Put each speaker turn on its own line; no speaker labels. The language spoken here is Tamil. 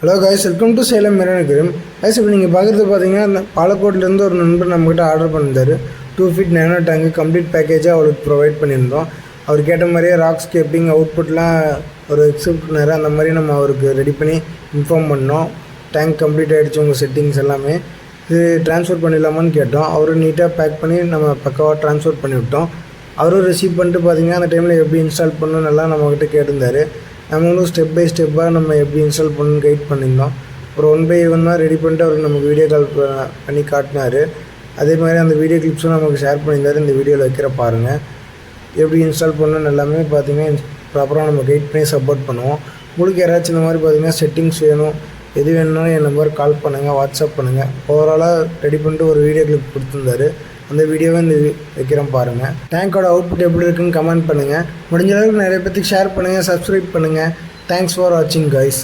Hello guys, welcome to Salem மெரானிக்ரம். கைஸ், இப்போ நீங்கள் பார்க்குறது பார்த்தீங்கன்னா பாலக்கோட்லேருந்து ஒரு நண்பர் நம்மக்கிட்ட ஆர்டர் பண்ணியிருந்தார். 2 feet நேனோ டேங்கு கம்ப்ளீட் பேக்கேஜாக அவருக்கு ப்ரொவைட் பண்ணியிருந்தோம். அவர் கேட்ட மாதிரியே ராக் ஸ்கேப்பிங் அவுட்புட்லாம் ஒரு எக்ஸப்ட் பண்ணார். அந்த மாதிரி நம்ம அவருக்கு ரெடி பண்ணி இன்ஃபார்ம் பண்ணோம். டேங்க் கம்ப்ளீட் ஆகிடுச்சு, உங்கள் செட்டிங்ஸ் எல்லாமே இது ட்ரான்ஸ்ஃபர் பண்ணிடலாமான்னு கேட்டோம். அவரும் நீட்டாக பேக் பண்ணி நம்ம பக்காவாக ட்ரான்ஸ்ஃபர் பண்ணிவிட்டோம். அவரும் ரிசீவ் பண்ணிட்டு பார்த்தீங்கன்னா அந்த டைமில் எப்படி இன்ஸ்டால் பண்ணணும்னு எல்லாம் நம்மக்கிட்ட கேட்டிருந்தார். நம்மளும் ஸ்டெப் பை ஸ்டெப்பாக நம்ம எப்படி இன்ஸ்டால் பண்ணணும்னு கைட் பண்ணியிருந்தோம். ஒரு 1 by 1 ரெடி பண்ணிட்டு அவருக்கு நமக்கு வீடியோ கால் பண்ணி காட்டினார். அதே மாதிரி அந்த வீடியோ கிளிப்ஸும் நமக்கு ஷேர் பண்ணியிருந்தார். இந்த வீடியோவில் வைக்கிற பாருங்கள். எப்படி இன்ஸ்டால் பண்ணணும்னு எல்லாமே பார்த்தீங்கன்னா ப்ராப்பராக நம்ம கைட் பண்ணி சப்போர்ட் பண்ணுவோம். உங்களுக்கு யாராச்சும் இந்த மாதிரி பார்த்தீங்கன்னா செட்டிங்ஸ் வேணும், எது வேணும்னாலும் என் நம்பர் கால் பண்ணுங்கள், வாட்ஸ்அப் பண்ணுங்கள். ஓவராலாக ரெடி பண்ணிட்டு ஒரு வீடியோ கிளிப் கொடுத்துருந்தாரு. அந்த வீடியோவை இந்த வைக்கிறோம் பாருங்கள். டேங்கோட அவுட்புட் எப்படி இருக்குன்னு கமெண்ட் பண்ணுங்கள். முடிஞ்ச அளவுக்கு நிறைய பேருக்கு ஷேர் பண்ணுங்கள், சப்ஸ்கிரைப் பண்ணுங்கள். தேங்க்ஸ் ஃபார் வாட்சிங் கைஸ்.